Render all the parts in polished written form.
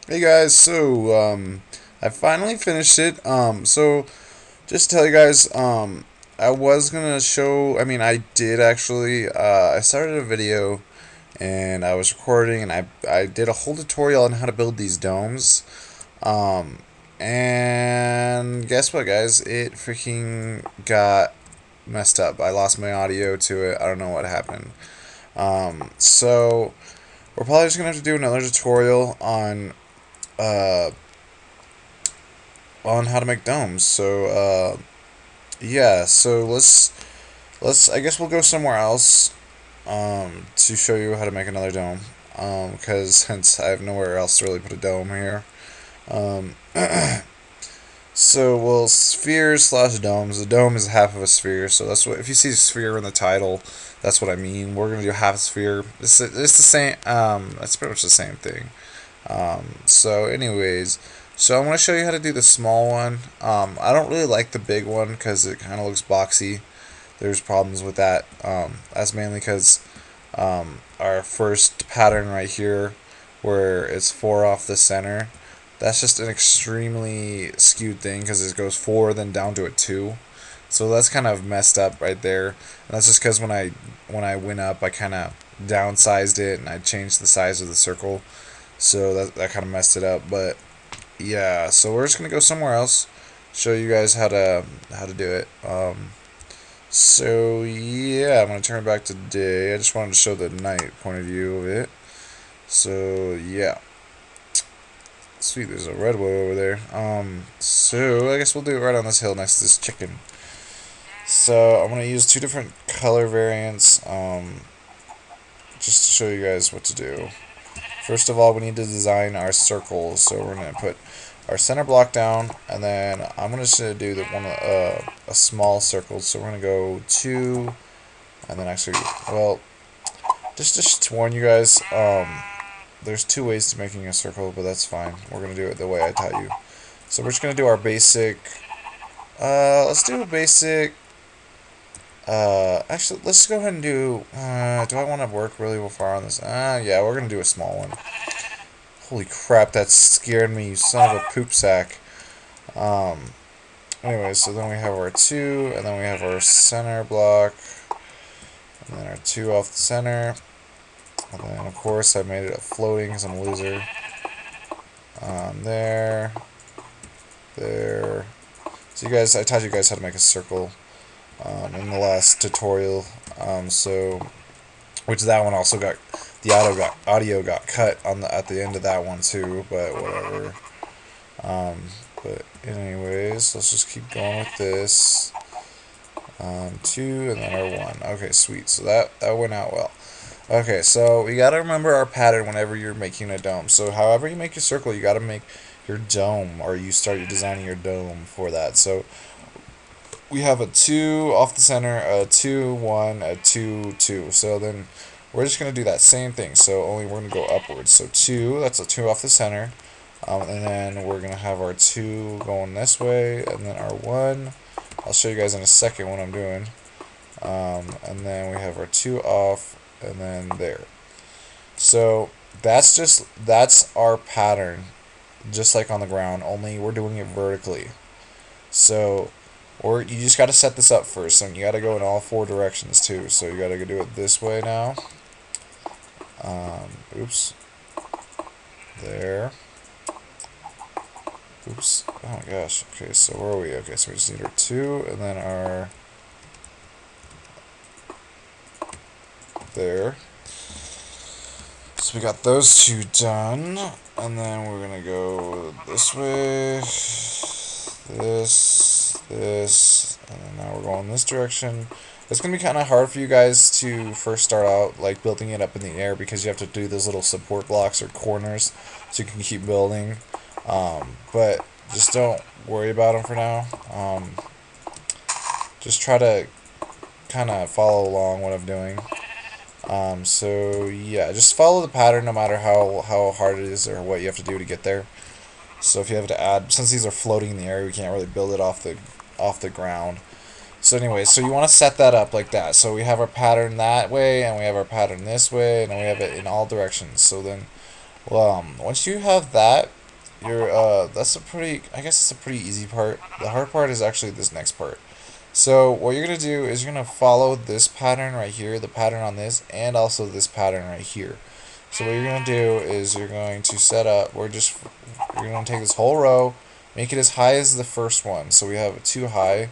Hey guys, I finally finished it. Just to tell you guys, I was gonna show. I mean, I did actually. I started a video and I was recording, and I did a whole tutorial on how to build these domes. Um, and guess what, guys? It freaking got messed up. I lost my audio to it. I don't know what happened. So we're probably just gonna have to do another tutorial uh on how to make domes. Yeah, so let's I guess we'll go somewhere else to show you how to make another dome. Because since I have nowhere else to really put a dome here. Um, well, spheres slash domes. The dome is half of a sphere, so that's what if you see sphere in the title, that's what I mean. We're gonna do half a sphere. It's the same. It's pretty much the same thing. Anyways, so I'm going to show you how to do the small one. I don't really like the big one because it kind of looks boxy. There's problems with that. That's mainly because our first pattern right here, where it's 4 off the center, that's just an extremely skewed thing because it goes 4 then down to a 2. So that's kind of messed up right there. And that's just because when I went up, I kind of downsized it and I changed the size of the circle, so that kind of messed it up. But yeah, so we're just gonna go somewhere else, show you guys how to do it. So yeah, I'm gonna turn it back to day. I just wanted to show the night point of view of it. So yeah, sweet. There's a redwood over there. So I guess we'll do it right on this hill next to this chicken. So I'm gonna use two different color variants. Just to show you guys what to do. First of all, we need to design our circles. So we're gonna put our center block down, and then I'm just gonna do a small circle. So we're gonna go 2, and then actually, well, just to warn you guys, there's 2 ways to making a circle, but that's fine. We're gonna do it the way I taught you. So we're just gonna do our basic. Let's do a basic. Actually, let's go ahead and do. Do I want to work really far on this? Yeah, we're gonna do a small one. Holy crap, that scared me, you son of a poop sack. Um, Anyway, so then we have our 2, and then we have our center block, and then our 2 off the center. And then, of course, I made it a floating because I'm a loser. There, there. So I taught you guys how to make a circle in the last tutorial. Which that one also got, the audio got cut at the end of that one too, but whatever. Um, but anyways, let's just keep going with this. 2 and then our 1. Okay, sweet. So that went out well. Okay, so we gotta remember our pattern whenever you're making a dome. So however you make your circle, you gotta make your dome, or you start designing your dome for that. So we have a 2 off the center, a 2 1, a 2 2. So then we're just gonna do that same thing. So only we're gonna go upwards. So 2, that's a 2 off the center. And then we're gonna have our 2 going this way, and then our 1. I'll show you guys in a second what I'm doing. And then we have our 2 off, and then there. So that's our pattern, just like on the ground, only we're doing it vertically. So, or you just got to set this up first, and you got to go in all 4 directions too. So you got to do it this way now. Oops. There. Oops. Oh my gosh. Okay, so where are we? Okay, so we just need our 2, and then our there. So we got those 2 done, and then we're gonna go this way, this, and then now we're going this direction. It's gonna be kind of hard for you guys to first start out, like building it up in the air, because you have to do those little support blocks or corners, so you can keep building. But just don't worry about them for now. Just try to kind of follow along what I'm doing. So yeah, just follow the pattern no matter how hard it is or what you have to do to get there. So if you have to add, since these are floating in the air, we can't really build it off the ground. So anyway, so you want to set that up like that. So we have our pattern that way, and we have our pattern this way, and we have it in all directions. So then Well, once you have that, you're that's a pretty. I guess it's a pretty easy part. The hard part is actually this next part. So what you're gonna do is you're gonna follow this pattern right here, the pattern on this, and also this pattern right here. So what you're gonna do is you're going to set up. You're gonna take this whole row, make it as high as the first one. So we have it too high,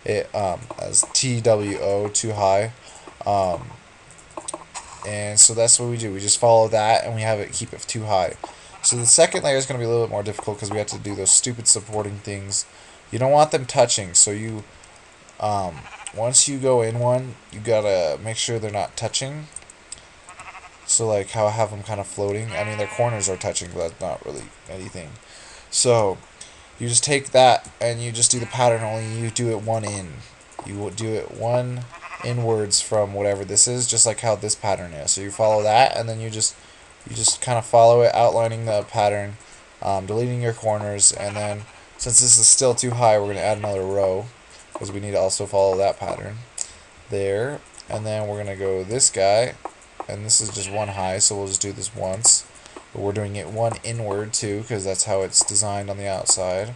it as TWO too high, um, and so that's what we do. We just follow that, and we have it keep it too high. So the second layer is gonna be a little bit more difficult because we have to do those stupid supporting things. You don't want them touching, so you um, once you go in one, you gotta make sure they're not touching. So like how I have them kind of floating. I mean, their corners are touching, but that's not really anything. So you just take that and you just do the pattern. Only you do it one in. You will do it one inwards from whatever this is, just like how this pattern is. So you follow that, and then you just kind of follow it, outlining the pattern, deleting your corners, and then since this is still too high, we're gonna add another row because we need to also follow that pattern there, and then we're gonna go this guy, and this is just one high, so we'll just do this once, but we're doing it one inward too because that's how it's designed on the outside.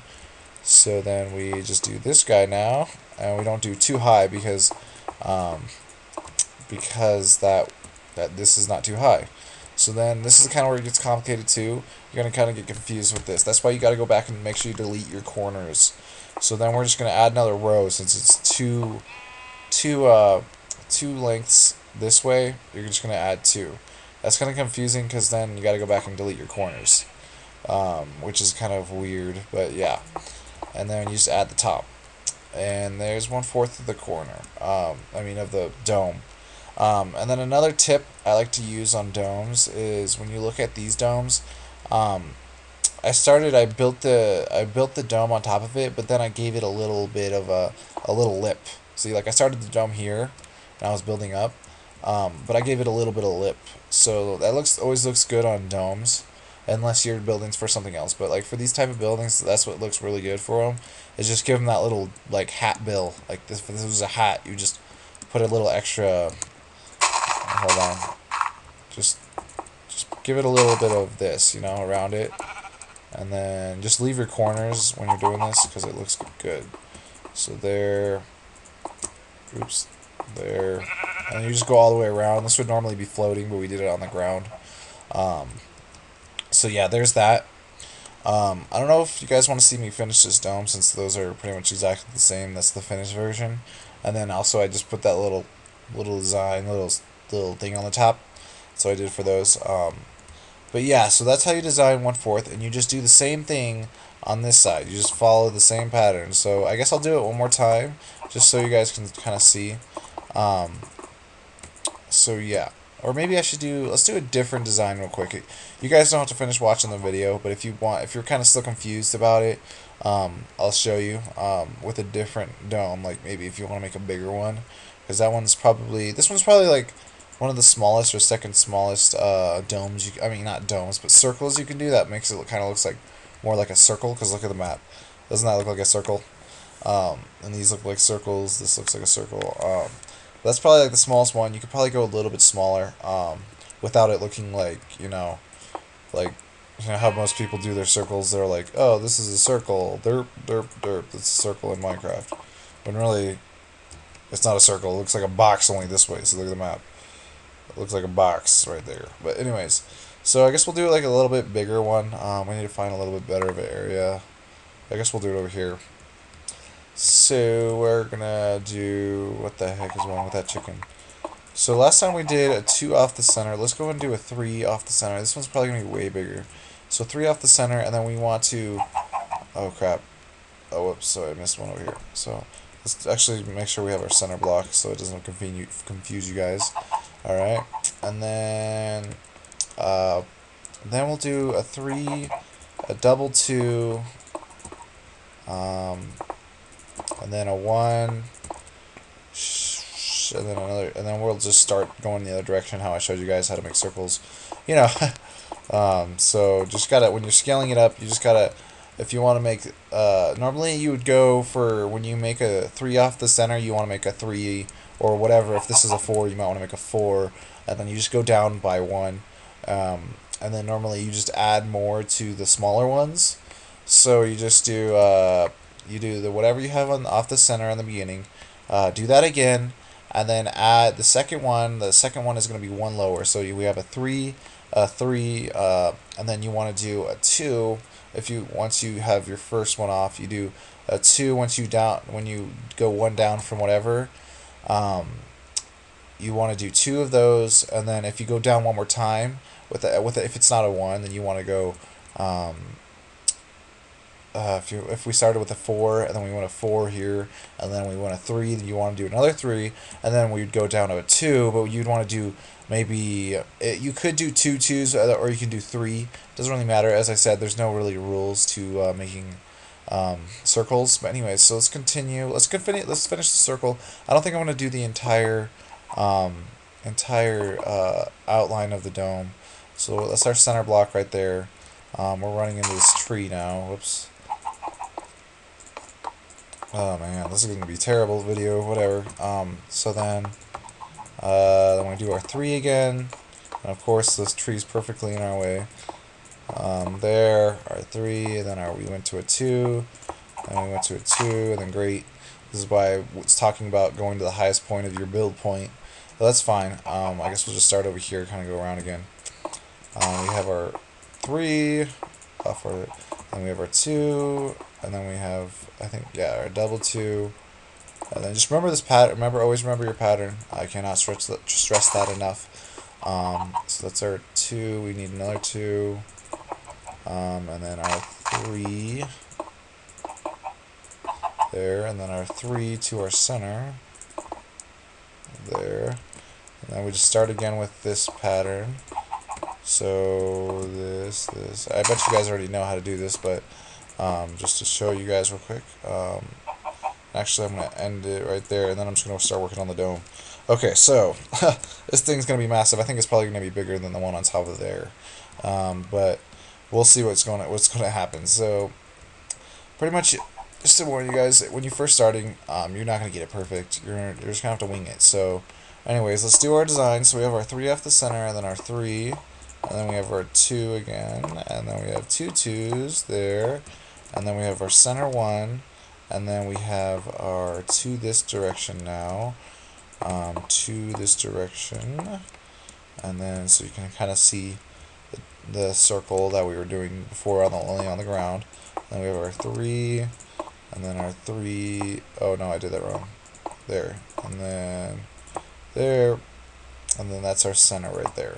So then we just do this guy now, and we don't do too high um, because that this is not too high. So then this is kind of where it gets complicated too. You're gonna kind of get confused with this. That's why you got to go back and make sure you delete your corners. So then we're just gonna add another row since it's two lengths this way. You're just gonna add two. That's kind of confusing because then you got to go back and delete your corners, which is kind of weird. But yeah, and then you just add the top, and there's 1/4 of the corner. I mean of the dome. And then another tip I like to use on domes is when you look at these domes. Um, I built the dome on top of it, but then I gave it a little bit of a little lip. See, like I started the dome here, and I was building up, but I gave it a little bit of lip. So that always looks good on domes, unless your building's for something else. But like for these type of buildings, that's what looks really good for them. Is just give them that little like hat bill. Like this, if this was a hat, you just put a little extra. Hold on, just just give it a little bit of this, around it. And then just leave your corners when you're doing this because it looks good. So there, oops, there, and you just go all the way around. This would normally be floating, but we did it on the ground. Um, so yeah, there's that. I don't know if you guys want to see me finish this dome since those are pretty much exactly the same. That's the finished version. And then also I just put that little design, little thing on the top. So I did for those. But yeah, so that's how you design 1/4, and you just do the same thing on this side. You just follow the same pattern. So I guess I'll do it one more time, just so you guys can kind of see. Um, so yeah, or maybe let's do a different design real quick. You guys don't have to finish watching the video, but if you're kind of still confused about it, I'll show you with a different dome. Like maybe if you want to make a bigger one, because this one's probably like one of the smallest or second smallest domes. I mean, not domes, but circles you can do. That makes it kind of looks like more like a circle. Because look at the map. Doesn't that look like a circle? And these look like circles. This looks like a circle. That's probably like the smallest one. You could probably go a little bit smaller without it looking like, like how most people do their circles. They're like, oh, this is a circle. Derp, derp, derp. It's a circle in Minecraft. When really, it's not a circle. It looks like a box only this way. So look at the map. It looks like a box right there. But anyways, so I guess we'll do like a little bit bigger one. We need to find a little bit better of an area. I guess we'll do it over here. So we're gonna do, what the heck is wrong with that chicken? So last time we did a 2 off the center. Let's go and do a 3 off the center. This one's probably gonna be way bigger. So 3 off the center, and then we want to, oh crap. Oh whoops, sorry, I missed one over here. So let's actually make sure we have our center block so it doesn't confuse you guys. Alright, and then we'll do a 3, a double 2, and then a 1, and then another, and then we'll just start going the other direction, how I showed you guys how to make circles. So just gotta, when you're scaling it up, you just gotta, if you want to make, normally you would go for, when you make a 3 off the center, you want to make a 3, or whatever. If this is a 4, you might want to make a 4, and then you just go down by 1, and and then normally you just add more to the smaller ones. So you just do you do the whatever you have on off the center in the beginning, do that again, and then add the second one. The second one is going to be one lower. So we have a 3, a 3, and then you want to do a 2. If you once you have your first one off, you do a 2 once you down when you go one down from whatever. Um, you want to do 2 of those, and then if you go down one more time if it's not a 1, then you want to go. If we started with a 4 and then we went a 4 here and then we went a 3, then you want to do another 3, and then we'd go down to a 2, but you'd want to do maybe you could do 2 twos, or you can do 3. Doesn't really matter. As I said, there's no really rules to making circles. But anyways, so let's continue. Let's finish the circle. I don't think I'm going to do the um, entire outline of the dome. So that's our center block right there. We're running into this tree now. Whoops. Oh man, this is going to be a terrible video, whatever. So then we do our 3 again. And of course, this tree's perfectly in our way. There, our 3, and then we went to a 2, and we went to a 2, and then great. This is why I was talking about going to the highest point of your build point. But that's fine. I guess we'll just start over here, kind of go around again. We have our 3, then we have our 2, and then we have, I think, yeah, our double 2, and then just remember this pattern. Always remember your pattern. I cannot stress that enough. So that's our 2. We need another 2, and then our 3 there, and then our 3 to our center there, and then we just start again with this pattern. So this, I bet you guys already know how to do this, but just to show you guys real quick. Actually, I'm going to end it right there, and then I'm just going to start working on the dome. Okay, so this thing's going to be massive. I think it's probably going to be bigger than the one on top of there, but we'll see what's going to happen. So pretty much, just to warn you guys, when you're first starting, you're not going to get it perfect. You're just going to have to wing it. So anyways, let's do our design. So we have our 3 off the center, and then our 3. And then we have our 2 again, and then we have 2 2s there, and then we have our center 1, and then we have our 2 this direction now, 2 this direction, and then so you can kind of see the circle that we were doing before only on the ground. Then we have our 3, and then our 3, oh no, I did that wrong, there, and then there, and then that's our center right there.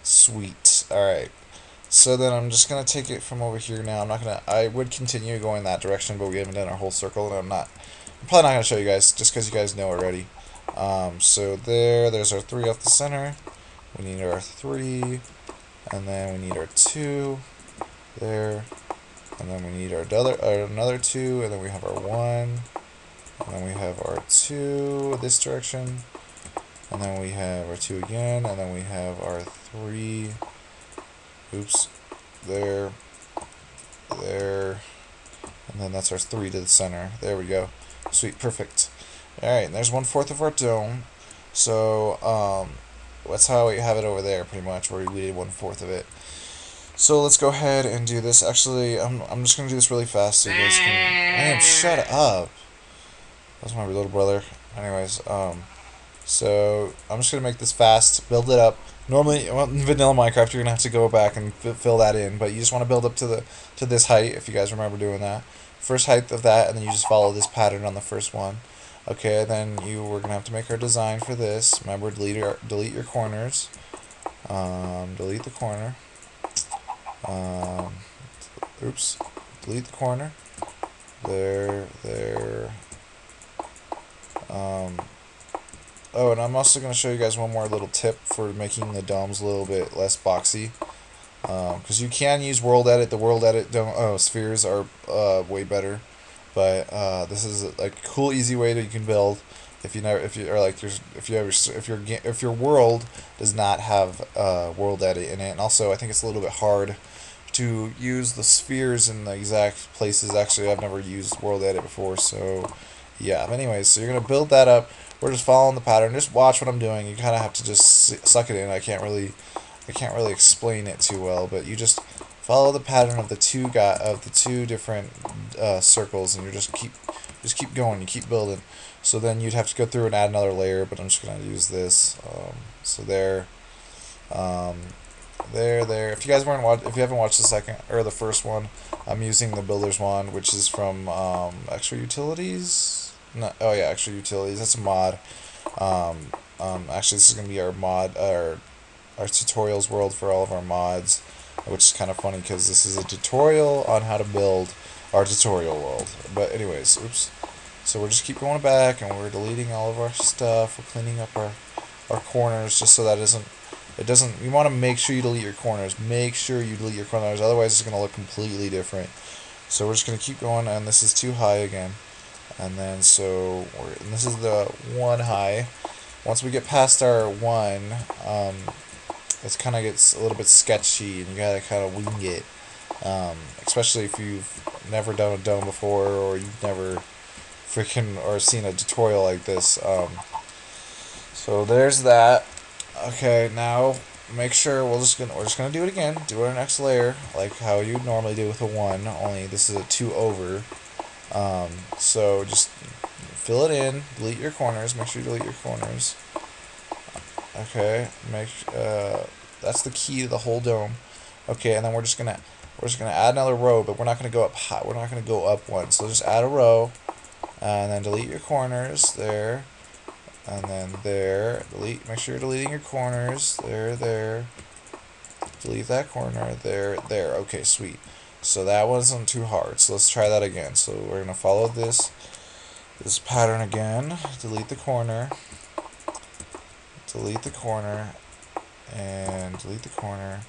Sweet. Alright. So then I'm just going to take it from over here now. I would continue going that direction, but we haven't done our whole circle, and I'm probably not going to show you guys, just because you guys know already. So there's our 3 off the center. We need our 3, and then we need our 2, there, and then we need our another 2, and then we have our 1, and then we have our 2 this direction, and then we have our 2 again, and then we have our 3, oops, there, and then that's our 3 to the center. There we go. Sweet, perfect. Alright, and there's 1/4 of our dome. So, that's how we have it over there, pretty much, where we did 1/4 of it. So let's go ahead and do this. Actually, I'm just going to do this really fast so you guys can... Man, shut up! That's my little brother. Anyways, so I'm just going to make this fast, build it up. Normally, in vanilla Minecraft, you're going to have to go back and fill that in, but you just want to build up to this height, if you guys remember doing that. First height of that, and then you just follow this pattern on the first one. Okay, then we're going to have to make our design for this. Remember, delete your corners. Delete the corner. Oops. Delete the corner. There. Oh, and I'm also going to show you guys one more little tip for making the domes a little bit less boxy. Because you can use World Edit. The World Edit spheres are way better. But this is like a cool, easy way that you can build. If your world does not have World Edit in it, and also I think it's a little bit hard to use the spheres in the exact places. Actually, I've never used World Edit before, so yeah. But anyways, so you're gonna build that up. We're just following the pattern. Just watch what I'm doing. You kind of have to just suck it in. I can't really I can't really explain it too well, but you just follow the pattern of the two different circles, and you just keep going. You keep building. So then you'd have to go through and add another layer, but I'm just gonna use this. So there, um, there. If you guys if you haven't watched the second or the first one, I'm using the Builder's Wand, which is from Extra Utilities. No, oh yeah, Extra Utilities. That's a mod. Actually, this is gonna be our mod, our tutorials world for all of our mods, which is kind of funny because this is a tutorial on how to build our tutorial world. But anyways, oops. So we're just keep going back and we're deleting all of our stuff. We're cleaning up our corners just so that it doesn't, you want to make sure you delete your corners. Make sure you delete your corners, otherwise it's going to look completely different. So we're just going to keep going, and this is too high again. And then and this is the one high. Once we get past our one, it kind of gets a little bit sketchy, and you gotta kind of wing it. Especially if you've never done a dome before, or you've never or seen a tutorial like this. So there's that. Okay, now make sure we're just gonna do it again. Do our next layer like how you normally do with a 1. Only this is a 2 over. So just fill it in. Delete your corners. Make sure you delete your corners. Okay, that's the key to the whole dome. Okay, and then we're just gonna add another row, but we're not gonna go up high. We're not gonna go up one. So just add a row, and then delete your corners there, and then there. Make sure you're deleting your corners there, there. Delete that corner there, there. Okay, sweet. So that wasn't too hard. So let's try that again. So we're gonna follow this pattern again. Delete the corner. Delete the corner, and delete the corner.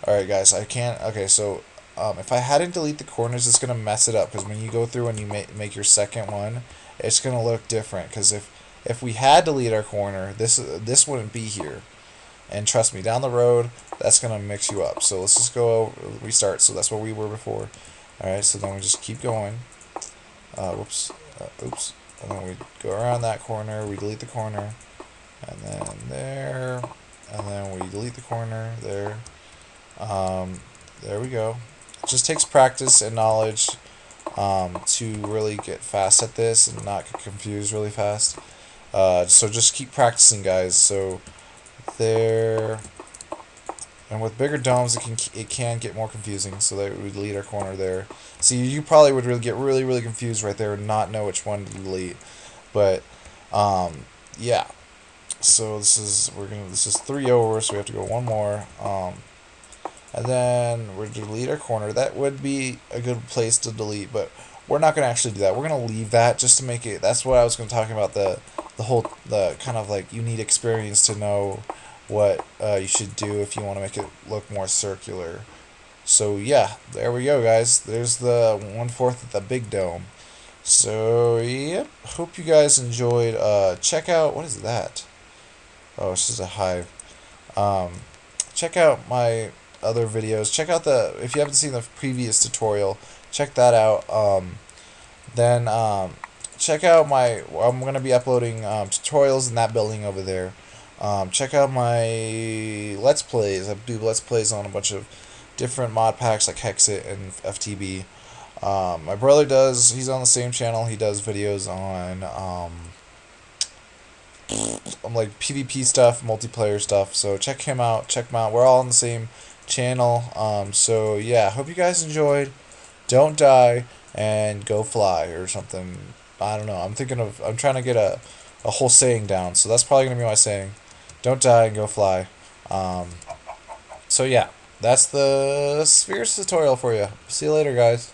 Alright guys, I can't, okay, so if I hadn't delete the corners, it's going to mess it up, because when you go through and you make your second one, it's going to look different, because if we had deleted our corner, this wouldn't be here. And trust me, down the road, that's going to mix you up. So let's just go restart. So that's where we were before. Alright, so then we just keep going. Oops. And then we go around that corner, we delete the corner, and then there, and then we delete the corner there. There we go. It just takes practice and knowledge to really get fast at this and not get confused really fast. So just keep practicing, guys. So there, and with bigger domes, it can get more confusing. So that we delete our corner there. See, you probably would get really confused right there and not know which one to delete. But yeah. So this is 3 over, so we have to go one more. And then we're going to delete our corner. That would be a good place to delete, but we're not going to actually do that. We're going to leave that just to make it. That's what I was going to talk about, the kind of like you need experience to know what you should do if you want to make it look more circular. So yeah, there we go, guys. There's the 1/4 of the big dome. So yep, hope you guys enjoyed. Check out, what is that? Oh, it's just a hive. Check out my other videos. Check out if you haven't seen the previous tutorial, check that out. Then check out I'm going to be uploading tutorials in that building over there. Check out my Let's Plays. I do Let's Plays on a bunch of different mod packs like Hexit and FTB. My brother he's on the same channel. He does videos on like PvP stuff, multiplayer stuff. So check him out. We're all on the same channel. So yeah, hope you guys enjoyed. Don't die and go fly or something. I don't know. I'm trying to get a whole saying down. So that's probably gonna be my saying. Don't die and go fly. So yeah, that's the Spheres tutorial for you. See you later, guys.